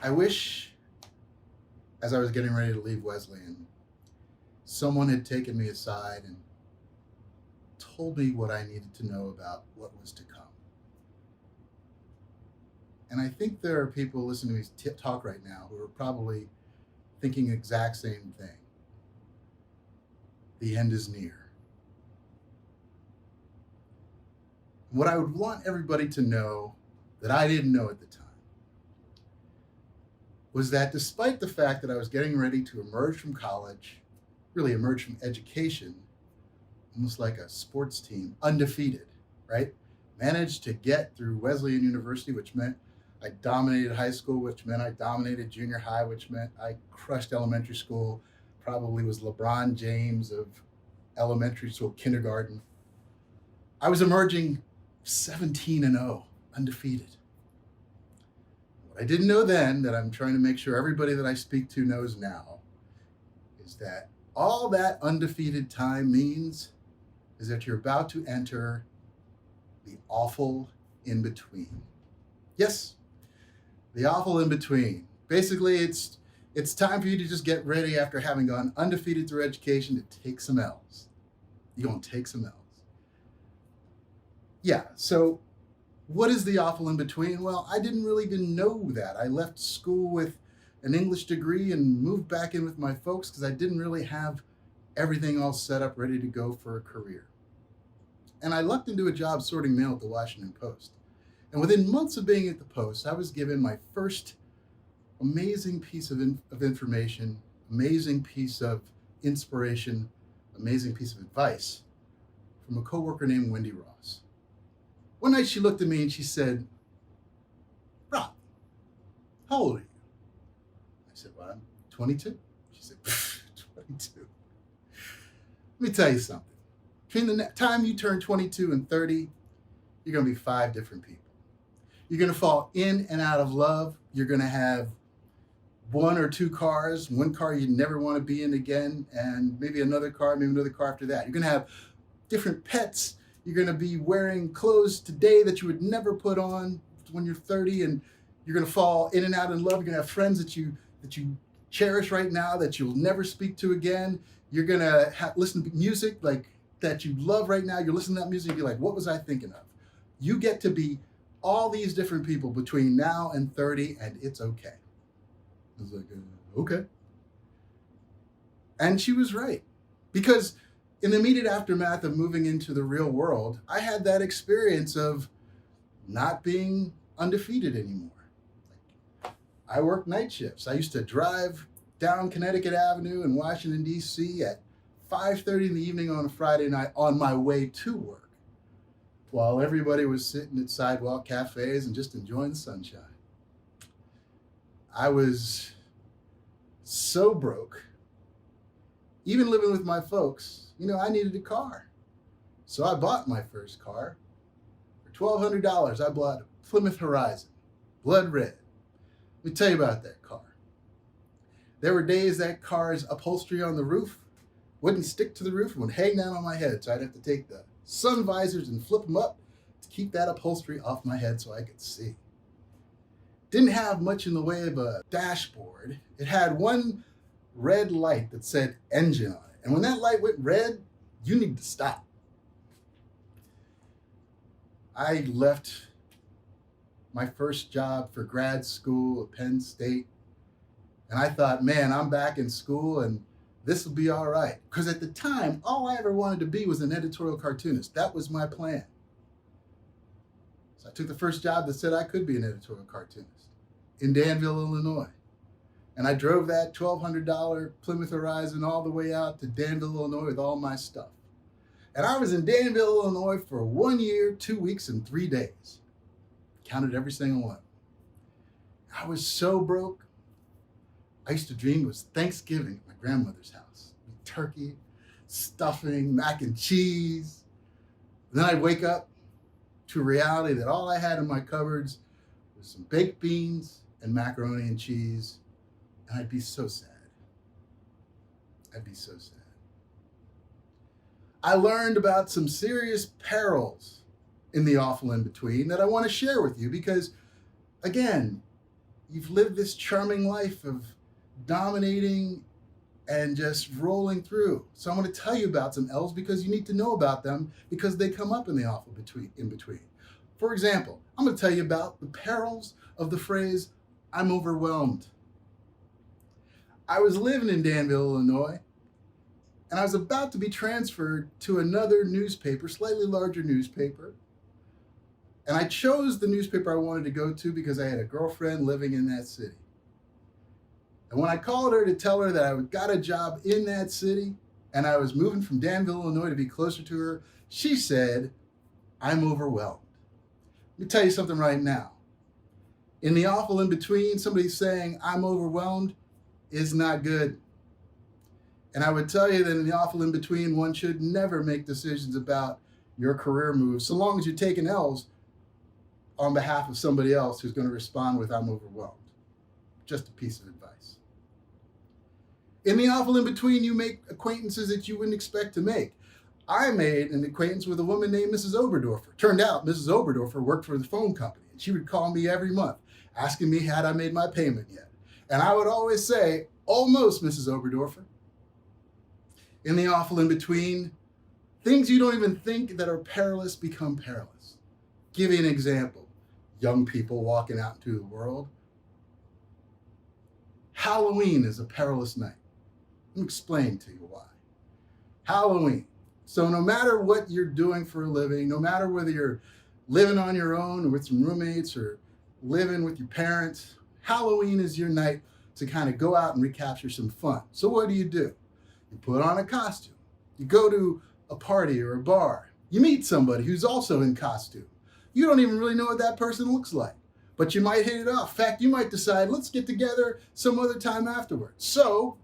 I wish, as I was getting ready to leave Wesleyan, someone had taken me aside and told me what I needed to know about what was to come. And I think there are people listening to me talk right now who are probably thinking the exact same thing. The end is near. What I would want everybody to know that I didn't know at the time was that despite the fact that I was getting ready to emerge from college, really emerge from education, almost like a sports team, undefeated, right? Managed to get through Wesleyan University, which meant I dominated high school, which meant I dominated junior high, which meant I crushed elementary school, probably was LeBron James of elementary school, kindergarten. I was emerging 17-0, undefeated. What I didn't know then, that I'm trying to make sure everybody that I speak to knows now, is that all that undefeated time means is that you're about to enter the awful in-between. Yes, the awful in-between. Basically, it's time for you to just get ready after having gone undefeated through education to take some L's. You're going to take some L's. Yeah, so what is the awful in-between? Well, I didn't really even know that. I left school with an English degree and moved back in with my folks because I didn't really have everything all set up, ready to go for a career. And I lucked into a job sorting mail at the Washington Post. And within months of being at the Post, I was given my first amazing piece of information, amazing piece of inspiration, amazing piece of advice from a coworker named Wendy Ross. One night she looked at me and she said, "Rob, how old are you?" I said, "Well, I'm 22. She said, 22. Let me tell you something. Between the time you turn 22 and 30, you're going to be 5 different people. You're going to fall in and out of love. You're going to have 1 or 2 cars, one car you never want to be in again, and maybe another car after that. You're going to have different pets. You're going to be wearing clothes today that you would never put on when you're 30, and you're going to fall in and out in love. You're going to have friends that you cherish right now that you'll never speak to again. You're going to listen to music like that you love right now. You're listening to that music and you're like, what was I thinking of? You get to be all these different people between now and 30, and it's okay. I was like, okay. And she was right. Because in the immediate aftermath of moving into the real world, I had that experience of not being undefeated anymore. I worked night shifts. I used to drive down Connecticut Avenue in Washington, D.C. at 5:30 in the evening on a Friday night on my way to work, while everybody was sitting at sidewalk cafes and just enjoying the sunshine. I was so broke. Even living with my folks, I needed a car. So I bought my first car. For $1,200, I bought a Plymouth Horizon, blood red. Let me tell you about that car. There were days that car's upholstery on the roof wouldn't stick to the roof and would hang down on my head. So I'd have to take the sun visors and flip them up to keep that upholstery off my head so I could see. Didn't have much in the way of a dashboard. It had one red light that said engine on it. And when that light went red, you need to stop. I left my first job for grad school at Penn State. And I thought, man, I'm back in school and this will be all right. Because at the time, all I ever wanted to be was an editorial cartoonist. That was my plan. So I took the first job that said I could be an editorial cartoonist in Danville, Illinois. And I drove that $1,200 Plymouth Horizon all the way out to Danville, Illinois with all my stuff. And I was in Danville, Illinois for 1 year, 2 weeks, and 3 days. Counted every single one. I was so broke. I used to dream it was Thanksgiving at my grandmother's house. Turkey, stuffing, mac and cheese. And then I'd wake up to reality that all I had in my cupboards was some baked beans and macaroni and cheese. And I'd be so sad. I'd be so sad. I learned about some serious perils in the awful in-between that I want to share with you because, again, You've lived this charming life of dominating and just rolling through. So I'm going to tell you about some L's because you need to know about them because they come up in the awful in between. For example, I'm going to tell you about the perils of the phrase, I'm overwhelmed. I was living in Danville, Illinois, and I was about to be transferred to another newspaper, slightly larger newspaper. And I chose the newspaper I wanted to go to because I had a girlfriend living in that city. And when I called her to tell her that I got a job in that city and I was moving from Danville, Illinois to be closer to her, she said, I'm overwhelmed. Let me tell you something right now. In the awful in between, somebody saying I'm overwhelmed is not good. And I would tell you that in the awful in between, one should never make decisions about your career moves so long as you're taking L's on behalf of somebody else who's going to respond with I'm overwhelmed. Just a piece of advice. In the awful in between, you make acquaintances that you wouldn't expect to make. I made an acquaintance with a woman named Mrs. Oberdorfer. Turned out Mrs. Oberdorfer worked for the phone company, and she would call me every month asking me had I made my payment yet. And I would always say, almost, Mrs. Oberdorfer. In the awful in between, things you don't even think that are perilous become perilous. Give you an example. Young people walking out into the world. Halloween is a perilous night. Let me explain to you why. Halloween. So no matter what you're doing for a living, no matter whether you're living on your own or with some roommates or living with your parents, Halloween is your night to kind of go out and recapture some fun. So what do? You put on a costume. You go to a party or a bar. You meet somebody who's also in costume. You don't even really know what that person looks like, but you might hit it off. In fact, you might decide, let's get together some other time afterwards. So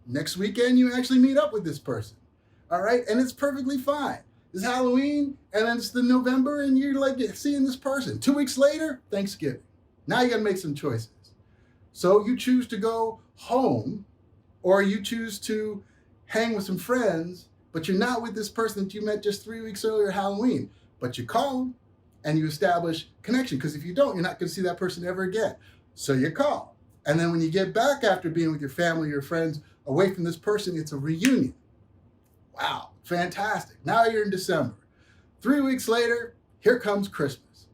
next weekend, you actually meet up with this person. All right. And it's perfectly fine. It's Halloween and then it's the November and you're like seeing this person. 2 weeks later, Thanksgiving. Now you got to make some choices. So you choose to go home or you choose to hang with some friends, but you're not with this person that you met just 3 weeks earlier, Halloween, but you call them and you establish connection. Because if you don't, you're not going to see that person ever again. So you call. And then when you get back after being with your family or friends away from this person, it's a reunion. Wow, fantastic. Now you're in December. 3 weeks later, here comes Christmas.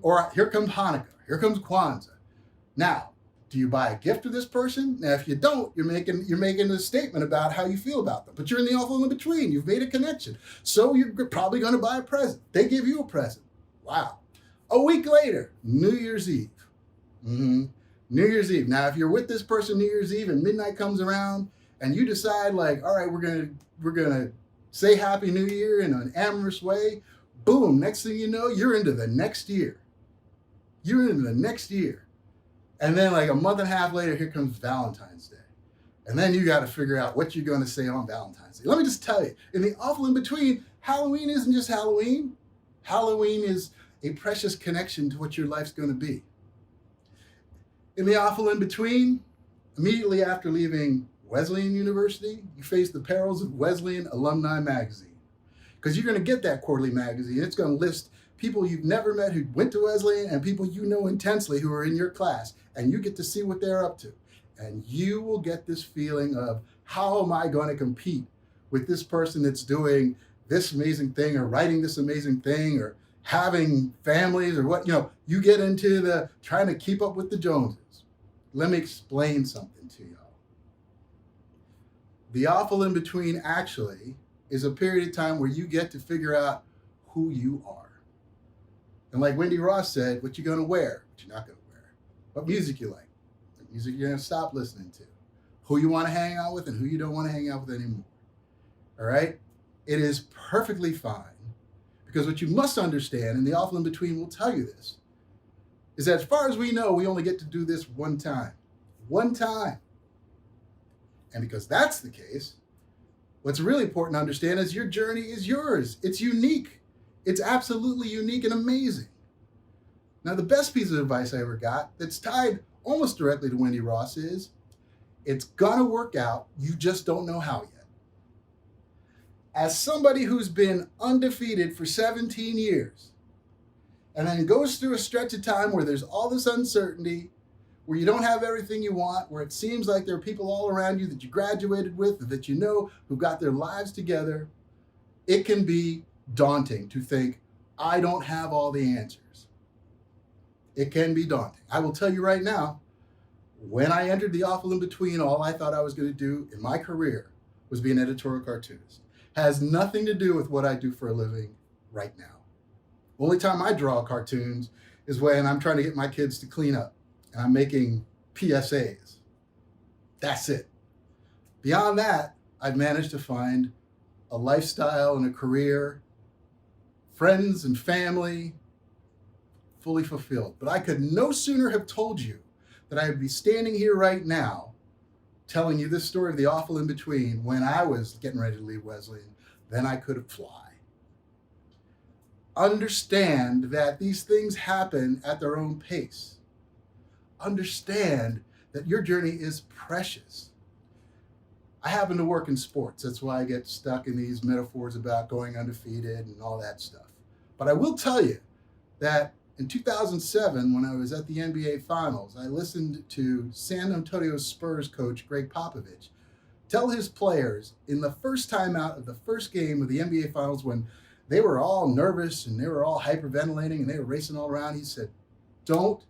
Or here comes Hanukkah. Here comes Kwanzaa. Now, do you buy a gift to this person? Now, if you don't, you're making a statement about how you feel about them. But you're in the awful in between. You've made a connection. So you're probably going to buy a present. They give you a present. Wow. A week later, New Year's Eve. New Year's Eve. Now, if you're with this person New Year's Eve and midnight comes around and you decide like, all right, we're gonna say Happy New Year in an amorous way, boom, next thing you know, you're into the next year. You're into the next year. And then like a month and a half later, here comes Valentine's Day. And then you got to figure out what you're going to say on Valentine's Day. Let me just tell you, in the awful in between, Halloween isn't just Halloween. Halloween is a precious connection to what your life's going to be. In the awful in between, immediately after leaving Wesleyan University, you face the perils of Wesleyan Alumni Magazine. Because you're going to get that quarterly magazine. It's going to list people you've never met who went to Wesleyan and people you know intensely who are in your class. And you get to see what they're up to. And you will get this feeling of, how am I going to compete with this person that's doing this amazing thing or writing this amazing thing or having families or what, you get into the trying to keep up with the Joneses. Let me explain something to y'all. The awful in between actually is a period of time where you get to figure out who you are. And like Wendy Ross said, what you're going to wear, what you're not going to wear, what music you like, what music you're going to stop listening to, who you want to hang out with and who you don't want to hang out with anymore. All right? It is perfectly fine, because what you must understand, and the awful in between will tell you this, is that as far as we know, we only get to do this one time. One time. And because that's the case, what's really important to understand is your journey is yours. It's unique. It's absolutely unique and amazing. Now, the best piece of advice I ever got that's tied almost directly to Wendy Ross is, it's gonna work out, you just don't know how yet. As somebody who's been undefeated for 17 years, and then goes through a stretch of time where there's all this uncertainty, where you don't have everything you want, where it seems like there are people all around you that you graduated with, that you know who've got their lives together, it can be daunting to think, I don't have all the answers. It can be daunting. I will tell you right now, when I entered the awful in between, all I thought I was going to do in my career was be an editorial cartoonist. Has nothing to do with what I do for a living right now. Only time I draw cartoons is when I'm trying to get my kids to clean up and I'm making PSAs. That's it. Beyond that, I've managed to find a lifestyle and a career, friends and family, fully fulfilled. But I could no sooner have told you that I would be standing here right now telling you this story of the awful in between when I was getting ready to leave Wesleyan than I could fly. Understand that these things happen at their own pace. Understand that your journey is precious. I happen to work in sports. That's why I get stuck in these metaphors about going undefeated and all that stuff. But I will tell you that in 2007, when I was at the NBA Finals, I listened to San Antonio Spurs coach Greg Popovich tell his players in the first time out of the first game of the NBA Finals, when they were all nervous and they were all hyperventilating and they were racing all around, he said, don't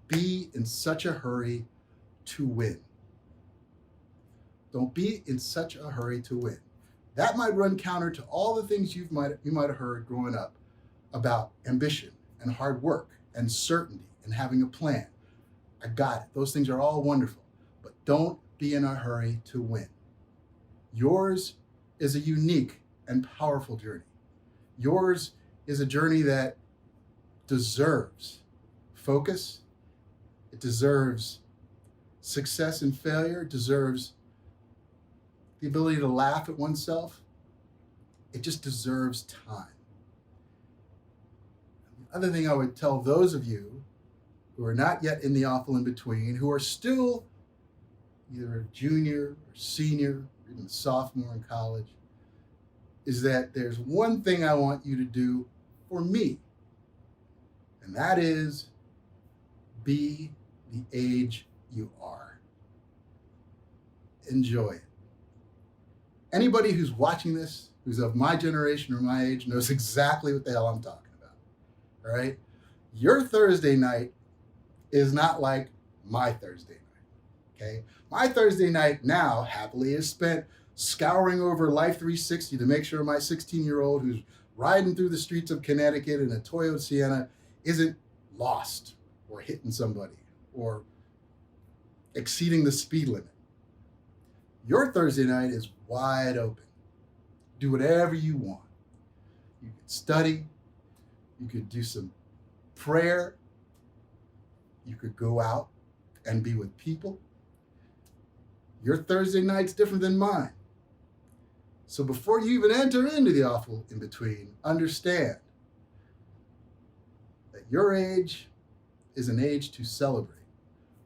be in such a hurry to win. Don't be in such a hurry to win. That might run counter to all the things you might have heard growing up about ambition and hard work and certainty and having a plan. I got it. Those things are all wonderful, but don't be in a hurry to win. Yours is a unique and powerful journey. Yours is a journey that deserves focus. It deserves success and failure. It deserves the ability to laugh at oneself. It just deserves time. The other thing I would tell those of you who are not yet in the awful in between, who are still either a junior or senior, or even a sophomore in college, is that there's one thing I want you to do for me, and that is be the age you are. Enjoy it. Anybody who's watching this, who's of my generation or my age, knows exactly what the hell I'm talking about. All right? Your Thursday night is not like my Thursday night. Okay? My Thursday night now, happily, is spent scouring over Life 360 to make sure my 16-year-old who's riding through the streets of Connecticut in a Toyota Sienna isn't lost or hitting somebody or exceeding the speed limit. Your Thursday night is wide open. Do whatever you want. You could study. You could do some prayer. You could go out and be with people. Your Thursday night's different than mine. So before you even enter into the awful in between, understand that your age is an age to celebrate.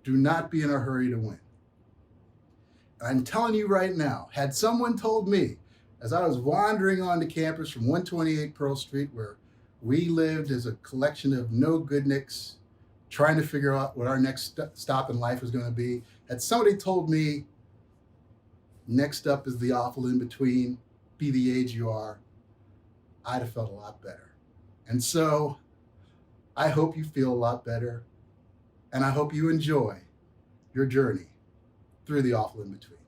Do not be in a hurry to win. I'm telling you right now, had someone told me as I was wandering onto campus from 128 Pearl Street, where we lived as a collection of no-goodniks trying to figure out what our next stop in life was going to be, had somebody told me, next up is the awful in between, be the age you are, I'd have felt a lot better. And so I hope you feel a lot better, and I hope you enjoy your journey through the awful in between.